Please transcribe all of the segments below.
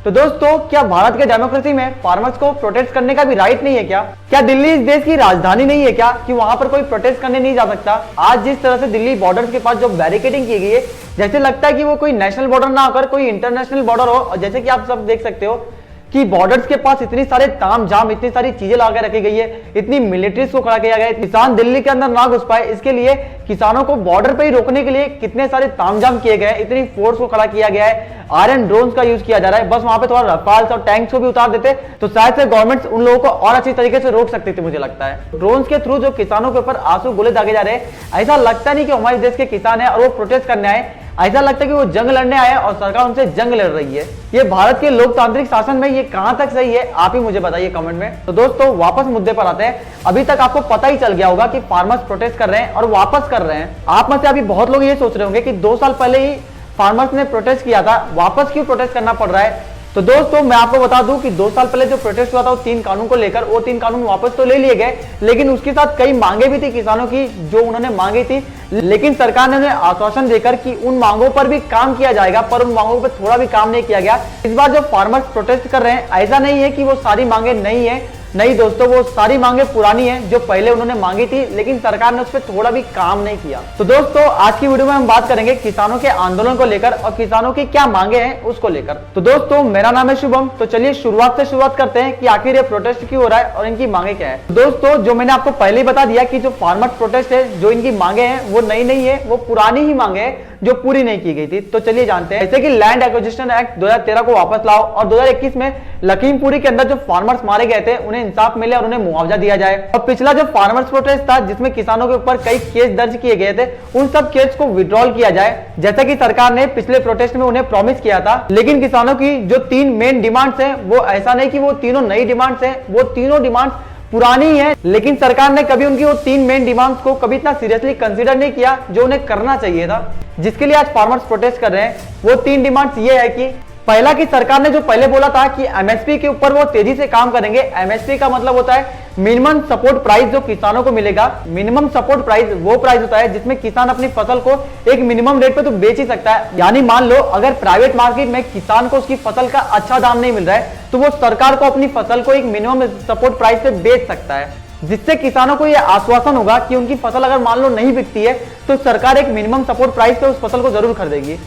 तो दोस्तों, क्या भारत के डेमोक्रेसी में फार्मर्स को प्रोटेस्ट करने का भी राइट नहीं है क्या? क्या दिल्ली इस देश की राजधानी नहीं है क्या कि वहां पर कोई प्रोटेस्ट करने नहीं जा सकता? आज जिस तरह से दिल्ली बॉर्डर के पास जो बैरिकेडिंग की गई है, जैसे लगता है कि वो कोई नेशनल बॉर्डर ना होकर कोई इंटरनेशनल बॉर्डर हो। और जैसे कि आप सब देख सकते हो कि बॉर्डर्स के पास इतनी सारे तामझाम, इतनी सारी चीजें लगा रखी गई है, इतनी मिलिट्रीज को खड़ा किया गया है, किसान दिल्ली के अंदर ना घुस पाए इसके लिए किसानों को बॉर्डर पे ही रोकने के लिए कितने सारे तामझाम किए गए, इतनी फोर्स को खड़ा किया गया है, आयरन ड्रोन्स का यूज किया जा रहा है। बस वहां पे थोड़ा रफाल्स और टैंक्स को भी उतार देते तो शायद से गवर्नमेंट उन लोगों को और अच्छी तरीके से रोक सकती थी। मुझे लगता है ड्रोन्स के थ्रू जो किसानों के ऊपर आंसू गोले दागे जा रहे हैं, ऐसा लगता नहीं कि हमारे देश के किसान है और वो प्रोटेस्ट करने आए, ऐसा लगता है कि वो जंग लड़ने आए और सरकार उनसे जंग लड़ रही है। ये भारत के लोकतांत्रिक शासन में ये कहां तक सही है, आप ही मुझे बताइए कमेंट में। तो दोस्तों, वापस मुद्दे पर आते हैं। अभी तक आपको पता ही चल गया होगा कि फार्मर्स प्रोटेस्ट कर रहे हैं और वापस कर रहे हैं। आप में से अभी बहुत लोग ये सोच रहे होंगे कि 2 साल पहले ही फार्मर्स ने प्रोटेस्ट किया था, वापस क्यों प्रोटेस्ट करना पड़ रहा है? तो दोस्तों, मैं आपको बता दूं कि 2 साल पहले जो प्रोटेस्ट हुआ था वो 3 कानून को लेकर, वो 3 कानून वापस तो ले लिए गए, लेकिन उसके साथ कई मांगे भी थी किसानों की जो उन्होंने मांगी थी। लेकिन सरकार ने उन्हें आश्वासन देकर कि उन मांगों पर भी काम किया जाएगा, पर उन मांगों पर थोड़ा भी काम नहीं किया गया। इस बार जो फार्मर्स प्रोटेस्ट कर रहे हैं, ऐसा नहीं है कि वो सारी मांगे नहीं है, नहीं दोस्तों, वो सारी मांगे पुरानी है जो पहले उन्होंने मांगी थी, लेकिन सरकार ने उस पर थोड़ा भी काम नहीं किया। तो दोस्तों, आज की वीडियो में हम बात करेंगे किसानों के आंदोलन को लेकर और किसानों की क्या मांगे हैं उसको लेकर। तो दोस्तों, मेरा नाम है शुभम। तो चलिए शुरुआत करते हैं कि आखिर ये प्रोटेस्ट क्यों हो रहा है और इनकी मांगे क्या है। दोस्तों, जो मैंने आपको पहले ही बता दिया कि जो फार्मर्स प्रोटेस्ट है, जो इनकी मांगे हैं वो नई नहीं है, वो पुरानी ही मांगे हैं जो पूरी नहीं की गई थी। तो चलिए जानते हैं। जैसे कि लैंड एक्विजिशन एक्ट 2013 को वापस लाओ और 2021 में लखीमपुरी के अंदर जो फार्मर्स मारे गए थे उन्हें इंसाफ मिले और उन्हें मुआवजा दिया जाए। और पिछला जो फार्मर्स प्रोटेस्ट था जिसमें किसानों के ऊपर कई केस दर्ज किए गए थे, उन सब केस को विड्रॉल किया जाए, जैसा कि सरकार ने पिछले प्रोटेस्ट में उन्हें प्रॉमिस किया था। लेकिन किसानों की जो 3 मेन डिमांड्स हैं, वो ऐसा नहीं कि वो तीनों नई डिमांड्स हैं, वो तीनों डिमांड्स पुरानी है, लेकिन सरकार ने कभी उनकी वो 3 मेन डिमांड्स को कभी इतना सीरियसली कंसीडर नहीं किया जो उन्हें करना चाहिए था, जिसके लिए आज फार्मर्स प्रोटेस्ट कर रहे हैं। वो 3 डिमांड्स ये है कि पहला, कि सरकार ने जो पहले बोला था कि एमएसपी के ऊपर वो तेजी से काम करेंगे। एमएसपी का मतलब होता है मिनिमम सपोर्ट प्राइस, जो किसानों को मिलेगा। मिनिमम सपोर्ट प्राइस वो प्राइस होता है जिसमें किसान अपनी फसल को एक मिनिमम रेट पे तो बेच ही सकता है। यानी मान लो अगर प्राइवेट मार्केट में किसान को उसकी फसल का अच्छा दाम नहीं मिल रहा है, तो वो सरकार को अपनी फसल को एक मिनिमम सपोर्ट प्राइस पे बेच सकता है, जिससे किसानों को यह आश्वासन होगा कि उनकी फसल अगर मान लो नहीं बिकती है तो सरकार एक मिनिमम सपोर्ट प्राइस पे उस फसल को जरूर खरीदेगी।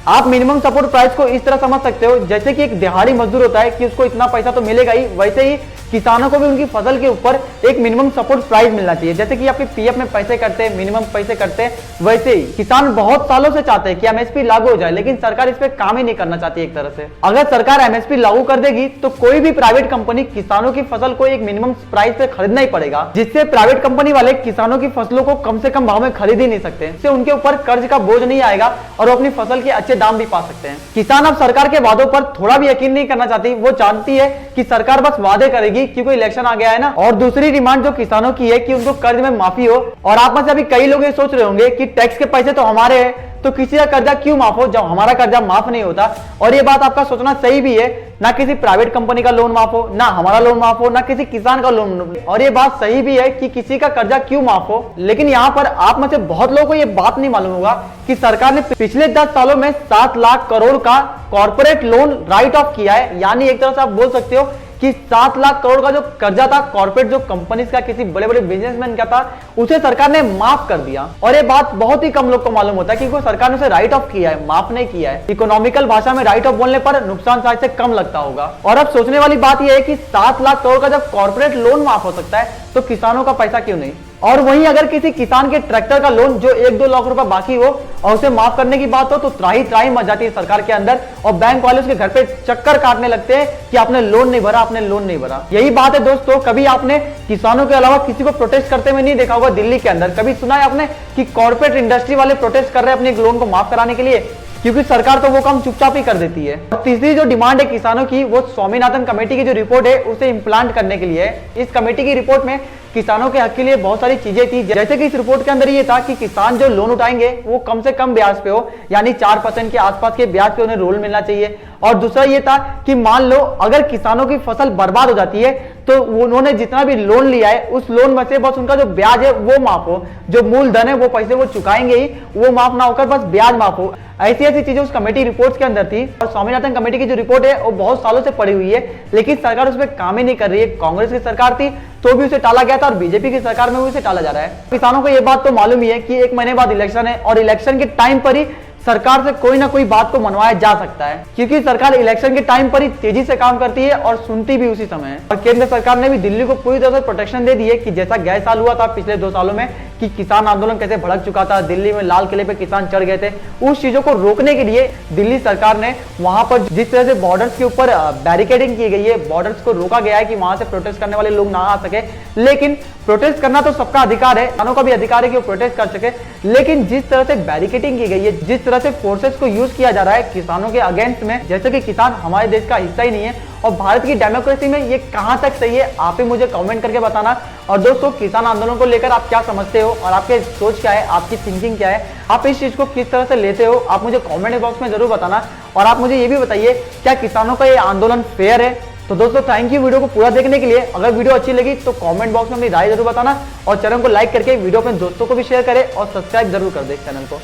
आप मिनिमम सपोर्ट प्राइस को इस तरह समझ सकते हो जैसे कि एक दिहाड़ी मजदूर होता है कि उसको इतना पैसा तो मिलेगा ही, वैसे ही किसानों को भी उनकी फसल के ऊपर एक मिनिमम सपोर्ट प्राइस मिलना चाहिए। जैसे कि आपके पीएफ में पैसे कटते हैं, मिनिमम पैसे कटते हैं, वैसे ही किसान बहुत सालों से चाहते हैं कि एमएसपी लागू हो जाए, लेकिन सरकार इस पे काम ही नहीं करना चाहती। एक तरह से अगर सरकार एमएसपी लागू कर देगी तो कोई भी प्राइवेट कंपनी किसानों की फसल को एक मिनिमम प्राइस पे खरीदना ही पड़ेगा, जिससे प्राइवेट कंपनी वाले किसानों की फसलों को कम से कम भाव में खरीद ही नहीं सकते। इससे उनके ऊपर कर्ज का बोझ नहीं आएगा और वो अपनी फसल के अच्छे दाम भी पा सकते हैं। किसान अब सरकार के वादों पर थोड़ा भी यकीन नहीं करना चाहती, वो चाहती है कि सरकार बस वादे करेगी क्योंकि इलेक्शन आ गया है ना। और दूसरी डिमांड जो किसानों की है कि उनको कर्ज में माफी हो। और आप में से अभी कई लोग ये सोच रहे होंगे कि टैक्स के पैसे तो हमारे हैं, तो किसी का कर्जा क्यों माफ हो जब हमारा कर्जा माफ नहीं होता। और ये बात आपका सोचना सही भी है, ना किसी प्राइवेट कंपनी का लोन माफ हो, ना हमारा लोन माफ हो, ना किसी किसान का लोन। और ये बात सही भी है कि किसी का कर्जा क्यों माफ हो, लेकिन यहाँ पर आप में से बहुत लोगों को ये बात नहीं मालूम होगा कि सरकार ने पिछले 10 सालों में 7 लाख करोड़ का कॉर्पोरेट लोन राइट ऑफ किया है। यानी एक तरह से आप बोल सकते हो कि 7 लाख करोड़ का जो कर्जा था कॉर्पोरेट जो कंपनीज का, किसी बड़े बड़े बिजनेसमैन का था, उसे सरकार ने माफ कर दिया। और ये बात बहुत ही कम लोग को मालूम होता है कि सरकार ने उसे राइट ऑफ किया है, माफ नहीं किया है। इकोनॉमिकल भाषा में राइट ऑफ बोलने पर नुकसान शायद से कम लगता होगा। और अब सोचने वाली बात यह है कि 7 लाख करोड़ का जब कॉर्पोरेट लोन माफ हो सकता है तो किसानों का पैसा क्यों नहीं? और वहीं अगर किसी किसान के ट्रैक्टर का लोन जो 1-2 लाख रुपए बाकी हो और उसे माफ करने की बात हो तो त्राही त्राही मच जाती है सरकार के अंदर, और बैंक वाले उसके घर पे चक्कर काटने लगते हैं कि आपने लोन नहीं भरा, आपने लोन नहीं भरा। यही बात है दोस्तों, कभी आपने किसानों के अलावा किसी को प्रोटेस्ट करते हुए नहीं देखा होगा दिल्ली के अंदर। कभी सुना है आपने कि कॉर्पोरेट इंडस्ट्री वाले प्रोटेस्ट कर रहे हैं अपने लोन को माफ कराने के लिए? क्योंकि सरकार तो वो काम चुपचाप ही कर देती है। और तीसरी जो डिमांड है किसानों की, वो स्वामीनाथन कमेटी की जो रिपोर्ट है उसे इम्प्लांट करने के लिए है। इस कमेटी की रिपोर्ट में किसानों के हक के लिए बहुत सारी चीजें थी, जैसे कि इस रिपोर्ट के अंदर ये था कि किसान जो लोन उठाएंगे वो कम से कम ब्याज पे हो, यानी 4% के आसपास के ब्याज पे उन्हें लोन मिलना चाहिए। और दूसरा ये था कि मान लो अगर किसानों की फसल बर्बाद हो जाती है तो उन्होंने जितना भी लोन लिया है उस लोन में से बस उनका जो ब्याज है वो माफ हो, जो मूलधन है वो पैसे वो चुकाएंगे ही, वो माफ ना होकर बस ब्याज माफ हो। ऐसी ऐसी चीजें उस कमेटी रिपोर्ट्स के अंदर थी। और स्वामीनाथन कमेटी की जो रिपोर्ट है वो बहुत सालों से पड़ी हुई है, लेकिन सरकार उस पर काम ही नहीं कर रही है। कांग्रेस की सरकार थी तो भी उसे टाला गया था और बीजेपी की सरकार में भी उसे टाला जा रहा है। किसानों को यह बात तो मालूम ही है कि 1 महीने बाद इलेक्शन है और इलेक्शन के टाइम पर ही सरकार से कोई ना कोई बात को मनवाया जा सकता है, क्योंकि सरकार इलेक्शन के टाइम पर ही तेजी से काम करती है और सुनती भी उसी समय है। और केंद्र सरकार ने भी दिल्ली को पूरी तरह से प्रोटेक्शन दे दी है कि जैसा गए साल हुआ था पिछले 2 सालों में कि किसान आंदोलन कैसे भड़क चुका था, दिल्ली में लाल किले पे किसान चढ़ गए थे, उस चीजों को रोकने के लिए दिल्ली सरकार ने वहां पर जिस तरह से बॉर्डर्स के ऊपर बैरिकेडिंग की गई है, बॉर्डर्स को रोका गया है कि वहां से प्रोटेस्ट करने वाले लोग ना आ सके। लेकिन प्रोटेस्ट करना तो सबका अधिकार है, किसानों का भी अधिकार है कि वो प्रोटेस्ट कर सके, लेकिन जिस तरह से बैरिकेडिंग की गई है, जिस तरह से फोर्सेस को यूज किया जा रहा है किसानों के अगेंस्ट में, जैसे कि किसान हमारे देश का हिस्सा ही नहीं है और भारत की डेमोक्रेसी में ये कहां तक सही है, आप ही मुझे कमेंट करके बताना। और दोस्तों, किसान आंदोलन को लेकर आप क्या समझते हो और आपके सोच क्या है, आपकी थिंकिंग क्या है, आप इस चीज को किस तरह से लेते हो, आप मुझे कमेंट बॉक्स में जरूर बताना। और आप मुझे ये भी बताइए, क्या किसानों का ये आंदोलन फेयर है? तो दोस्तों, थैंक यू वीडियो को पूरा देखने के लिए। अगर वीडियो अच्छी लगी तो कमेंट बॉक्स में अपनी राय जरूर बताना और चैनल को लाइक करके वीडियो अपने दोस्तों को भी शेयर करें और सब्सक्राइब जरूर कर दे इस चैनल को।